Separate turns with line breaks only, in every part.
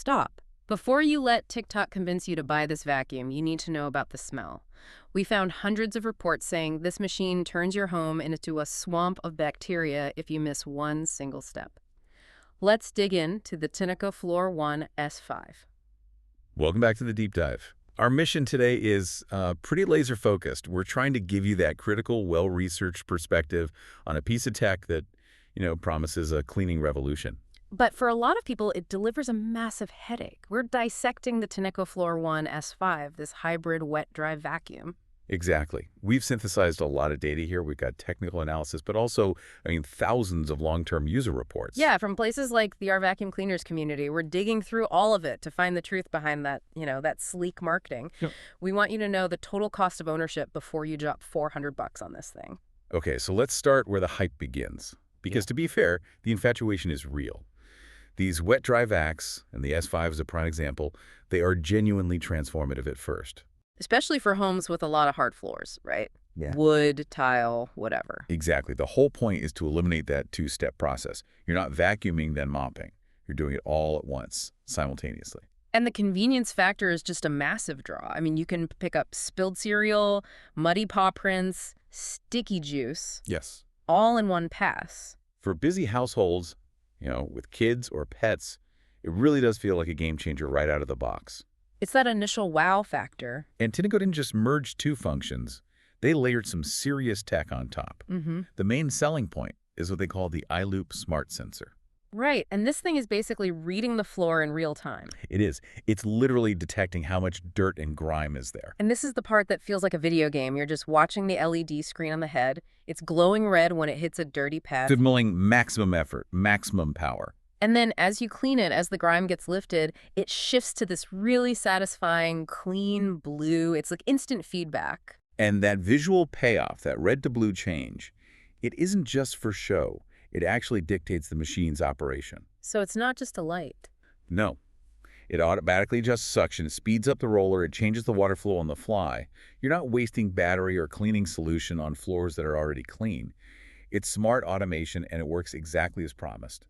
stop. Before you let TikTok convince you to buy this vacuum, you need to know about the smell. We found hundreds of reports saying this machine turns your home into a swamp of bacteria if you miss one single step. Let's dig into the Tineco Floor ONE S5.
Welcome back to the deep dive. Our mission today is pretty laser focused. We're trying to give you that critical, well-researched perspective on a piece of tech that, promises a cleaning revolution.
But for a lot of people, it delivers a massive headache. We're dissecting the Tineco Floor ONE S5, this hybrid wet-dry vacuum.
Exactly. We've synthesized a lot of data here. We've got technical analysis, but also, thousands of long-term user reports.
Yeah, from places like the Our Vacuum Cleaners community. We're digging through all of it to find the truth behind that, that sleek marketing.
Yep.
We want you to know the total cost of ownership before you drop $400 on this thing.
Okay, so let's start where the hype begins. Because to be fair, the infatuation is real. These wet-dry vacs, and the S5 is a prime example, they are genuinely transformative at first.
Especially for homes with a lot of hard floors, right?
Yeah.
Wood, tile, whatever.
Exactly. The whole point is to eliminate that two-step process. You're not vacuuming, then mopping. You're doing it all at once, simultaneously.
And the convenience factor is just a massive draw. I mean, you can pick up spilled cereal, muddy paw prints, sticky juice.
Yes.
All in one pass.
For busy households, with kids or pets, it really does feel like a game changer right out of the box.
It's that initial wow factor.
And Tineco didn't just merge two functions. They layered some serious tech on top. The main selling point is what they call the iLoop Smart Sensor.
Right, and this thing is basically reading the floor in real time.
It is. It's literally detecting how much dirt and grime is there.
And this is the part that feels like a video game. You're just watching the LED screen on the head. It's glowing red when it hits a dirty pad.
Signaling maximum effort, maximum power.
And then as you clean it, as the grime gets lifted, it shifts to this really satisfying, clean blue. It's like instant feedback.
And that visual payoff, that red to blue change, it isn't just for show. It actually dictates the machine's operation.
So it's not just a light.
No. It automatically adjusts suction, speeds up the roller, it changes the water flow on the fly. You're not wasting battery or cleaning solution on floors that are already clean. It's smart automation, and it works exactly as promised.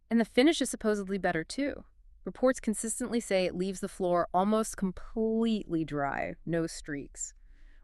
And the finish is supposedly better, too. Reports consistently say it leaves the floor almost completely dry, no streaks,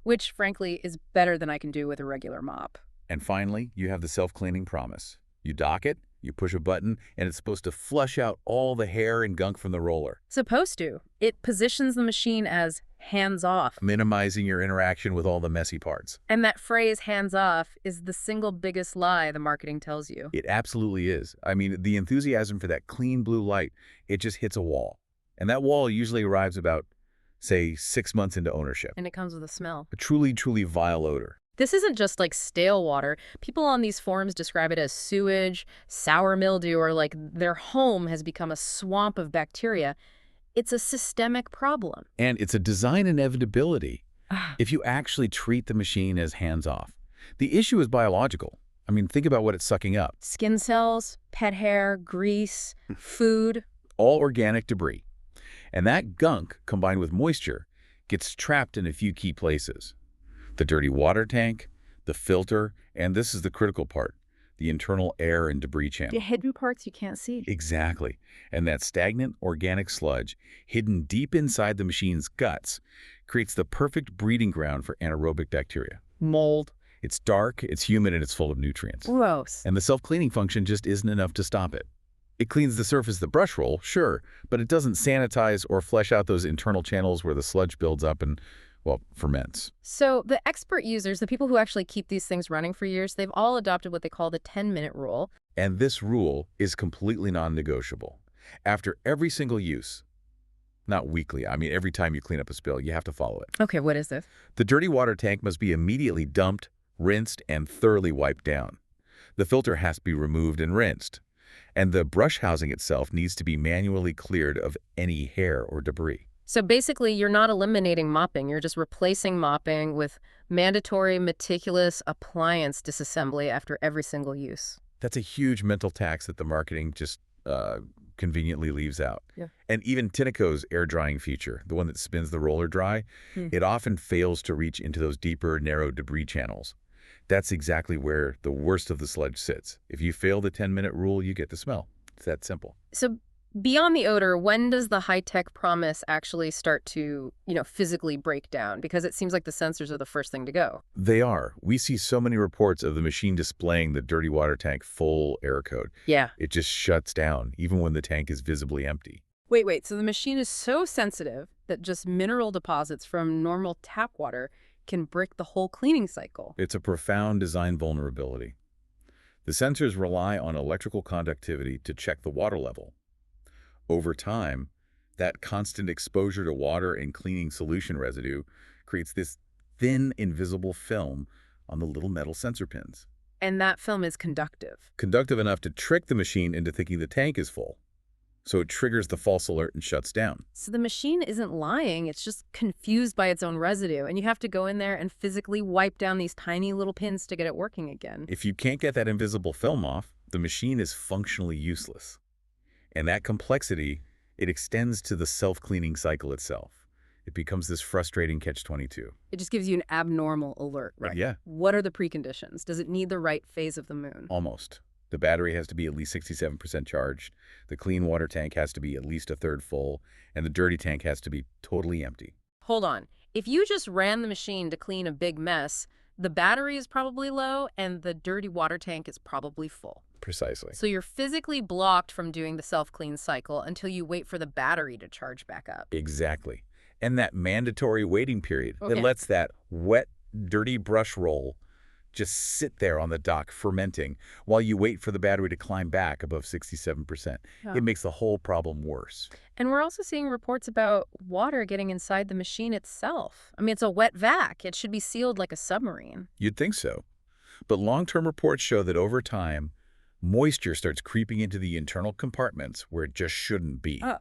which, frankly, is better than I can do with a regular mop.
And finally, you have the self-cleaning promise. You dock it, you push a button, and it's supposed to flush out all the hair and gunk from the roller.
Supposed to. It positions the machine as hands-off.
Minimizing your interaction with all the messy parts.
And that phrase, hands-off, is the single biggest lie the marketing tells you.
It absolutely is. I mean, the enthusiasm for that clean blue light, it just hits a wall. And that wall usually arrives about, say, 6 months into ownership.
And it comes with a smell.
A truly, truly vile odor.
This isn't just like stale water. People on these forums describe it as sewage, sour mildew, or like their home has become a swamp of bacteria. It's a systemic problem.
And it's a design inevitability if you actually treat the machine as hands-off. The issue is biological. I mean, think about what it's sucking up.
Skin cells, pet hair, grease, food.
All organic debris. And that gunk, combined with moisture, gets trapped in a few key places. The dirty water tank, the filter, and this is the critical part, the internal air and debris channel.
The hidden parts you can't see.
Exactly. And that stagnant organic sludge, hidden deep inside the machine's guts, creates the perfect breeding ground for anaerobic bacteria.
Mold.
It's dark, it's humid, and it's full of nutrients.
Gross.
And the self-cleaning function just isn't enough to stop it. It cleans the surface of the brush roll, sure, but it doesn't sanitize or flesh out those internal channels where the sludge builds up and, well, ferments.
So the expert users, the people who actually keep these things running for years, they've all adopted what they call the 10-minute rule.
And this rule is completely non-negotiable. After every single use, not weekly, I mean every time you clean up a spill, you have to follow it.
Okay, what is this?
The dirty water tank must be immediately dumped, rinsed, and thoroughly wiped down. The filter has to be removed and rinsed. And the brush housing itself needs to be manually cleared of any hair or debris.
So basically, you're not eliminating mopping. You're just replacing mopping with mandatory, meticulous appliance disassembly after every single use.
That's a huge mental tax that the marketing just conveniently leaves out.
Yeah.
And even Tineco's air drying feature, the one that spins the roller dry, it often fails to reach into those deeper, narrow debris channels. That's exactly where the worst of the sludge sits. If you fail the 10-minute rule, you get the smell. It's that simple.
So Beyond the odor, when does the high-tech promise actually start to, physically break down? Because it seems like the sensors are the first thing to go.
They are. We see so many reports of the machine displaying the dirty water tank full error code.
Yeah.
It just shuts down, even when the tank is visibly empty.
Wait. So the machine is so sensitive that just mineral deposits from normal tap water can break the whole cleaning cycle.
It's a profound design vulnerability. The sensors rely on electrical conductivity to check the water level. Over time, that constant exposure to water and cleaning solution residue creates this thin, invisible film on the little metal sensor pins.
And that film is conductive.
Conductive enough to trick the machine into thinking the tank is full. So it triggers the false alert and shuts down.
So the machine isn't lying, it's just confused by its own residue, and you have to go in there and physically wipe down these tiny little pins to get it working again.
If you can't get that invisible film off, the machine is functionally useless. And that complexity, it extends to the self-cleaning cycle itself. It becomes this frustrating catch-22.
It just gives you an abnormal alert, right?
Yeah.
What are the preconditions? Does it need the right phase of the moon?
Almost. The battery has to be at least 67% charged, the clean water tank has to be at least a third full, and the dirty tank has to be totally empty.
Hold on. If you just ran the machine to clean a big mess, the battery is probably low and the dirty water tank is probably full.
Precisely.
So you're physically blocked from doing the self-clean cycle until you wait for the battery to charge back up.
Exactly. And that mandatory waiting period that
Okay.
lets that wet, dirty brush roll just sit there on the dock fermenting while you wait for the battery to climb back above 67%.
Yeah.
It makes the whole problem worse.
And we're also seeing reports about water getting inside the machine itself. I mean, it's a wet vac. It should be sealed like a submarine.
You'd think so. But long-term reports show that over time, moisture starts creeping into the internal compartments where it just shouldn't be.
Oh.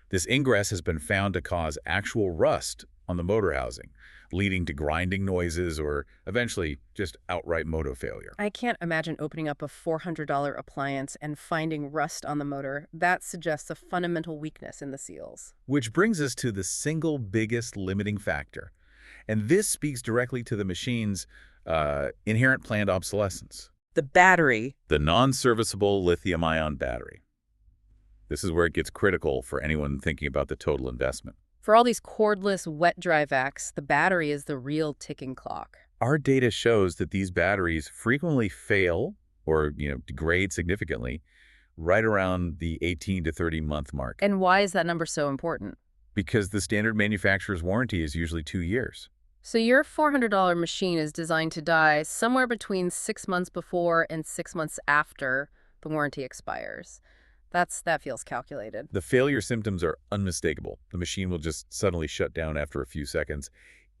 This ingress has been found to cause actual rust on the motor housing, leading to grinding noises or eventually just outright motor failure.
I can't imagine opening up a $400 appliance and finding rust on the motor. That suggests a fundamental weakness in the seals.
Which brings us to the single biggest limiting factor. And this speaks directly to the machine's inherent planned obsolescence.
The battery.
The non-serviceable lithium-ion battery. This is where it gets critical for anyone thinking about the total investment.
For all these cordless, wet-dry vacs, the battery is the real ticking clock.
Our data shows that these batteries frequently fail or degrade significantly right around the 18 to 30-month mark.
And why is that number so important?
Because the standard manufacturer's warranty is usually 2 years.
So your $400 machine is designed to die somewhere between 6 months before and 6 months after the warranty expires. That feels calculated.
The failure symptoms are unmistakable. The machine will just suddenly shut down after a few seconds,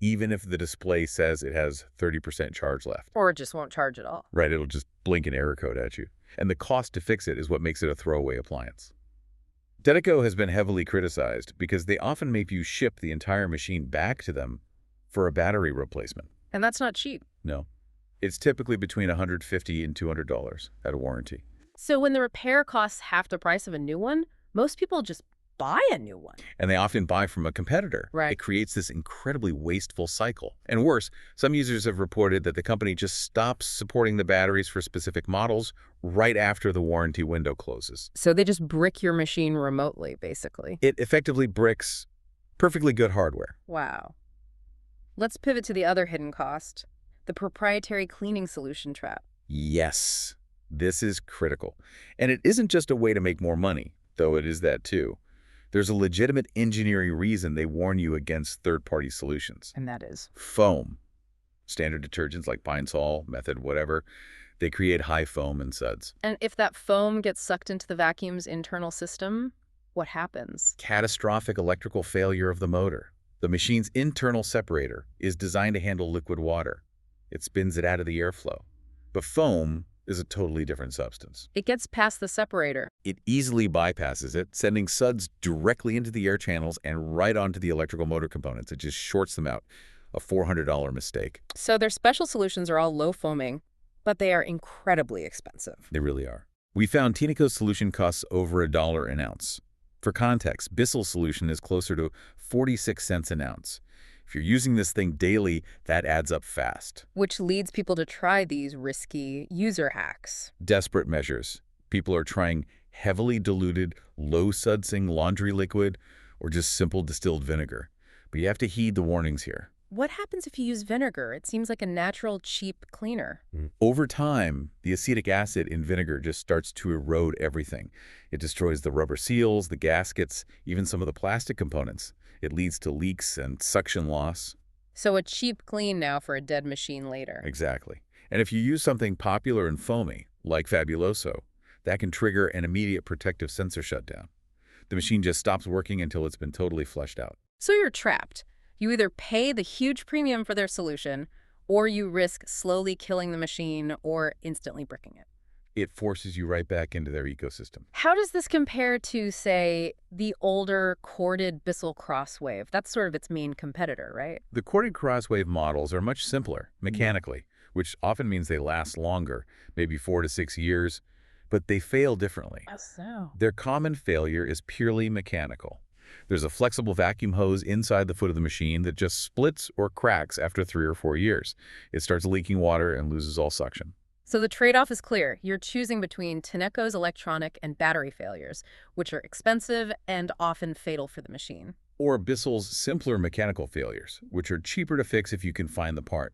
even if the display says it has 30% charge left.
Or it just won't charge at all.
Right, it'll just blink an error code at you. And the cost to fix it is what makes it a throwaway appliance. Tineco has been heavily criticized because they often make you ship the entire machine back to them for a battery replacement.
And that's not cheap.
No. It's typically between $150 and $200 at a warranty.
So when the repair costs half the price of a new one, most people just buy a new one.
And they often buy from a competitor.
Right.
It creates this incredibly wasteful cycle. And worse, some users have reported that the company just stops supporting the batteries for specific models right after the warranty window closes.
So they just brick your machine remotely, basically.
It effectively bricks perfectly good hardware.
Wow. Let's pivot to the other hidden cost, the proprietary cleaning solution trap.
Yes, this is critical. And it isn't just a way to make more money, though it is that too. There's a legitimate engineering reason they warn you against third-party solutions.
And that is?
Foam. Standard detergents like Pine Sol, Method, whatever, they create high foam and suds.
And if that foam gets sucked into the vacuum's internal system, what happens?
Catastrophic electrical failure of the motor. The machine's internal separator is designed to handle liquid water. It spins it out of the airflow. But foam is a totally different substance.
It gets past the separator.
It easily bypasses it, sending suds directly into the air channels and right onto the electrical motor components. It just shorts them out. A $400 mistake.
So their special solutions are all low foaming, but they are incredibly expensive.
They really are. We found Tineco's solution costs over $1 an ounce. For context, Bissell's solution is closer to 46 cents an ounce. If you're using this thing daily, that adds up fast.
Which leads people to try these risky user hacks.
Desperate measures. People are trying heavily diluted, low-sudsing laundry liquid, or just simple distilled vinegar. But you have to heed the warnings here.
What happens if you use vinegar? It seems like a natural, cheap cleaner.
Over time, the acetic acid in vinegar just starts to erode everything. It destroys the rubber seals, the gaskets, even some of the plastic components. It leads to leaks and suction loss.
So a cheap clean now for a dead machine later.
Exactly. And if you use something popular and foamy, like Fabuloso, that can trigger an immediate protective sensor shutdown. The machine just stops working until it's been totally flushed out.
So you're trapped. You either pay the huge premium for their solution, or you risk slowly killing the machine or instantly bricking it.
It forces you right back into their ecosystem.
How does this compare to, say, the older corded Bissell Crosswave? That's sort of its main competitor, right?
The corded crosswave models are much simpler mechanically, which often means they last longer, maybe 4 to 6 years, but they fail differently.
Oh, so.
Their common failure is purely mechanical. There's a flexible vacuum hose inside the foot of the machine that just splits or cracks after 3 or 4 years. It starts leaking water and loses all suction.
So the trade-off is clear. You're choosing between Tineco's electronic and battery failures, which are expensive and often fatal for the machine.
Or Bissell's simpler mechanical failures, which are cheaper to fix if you can find the part.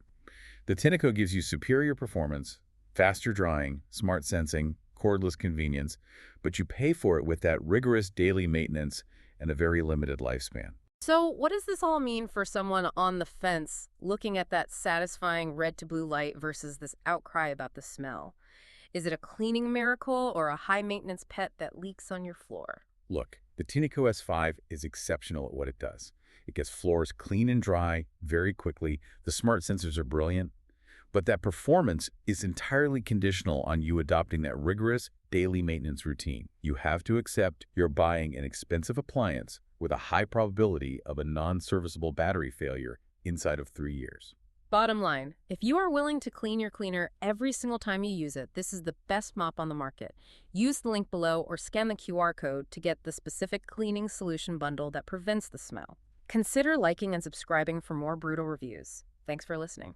The Tineco gives you superior performance, faster drying, smart sensing, cordless convenience, but you pay for it with that rigorous daily maintenance and a very limited lifespan.
So what does this all mean for someone on the fence looking at that satisfying red to blue light versus this outcry about the smell? Is it a cleaning miracle or a high-maintenance pet that leaks on your floor?
Look, the Tineco S5 is exceptional at what it does. It gets floors clean and dry very quickly. The smart sensors are brilliant. But that performance is entirely conditional on you adopting that rigorous daily maintenance routine. You have to accept you're buying an expensive appliance with a high probability of a non-serviceable battery failure inside of 3 years.
Bottom line, if you are willing to clean your cleaner every single time you use it, this is the best mop on the market. Use the link below or scan the QR code to get the specific cleaning solution bundle that prevents the smell. Consider liking and subscribing for more brutal reviews. Thanks for listening.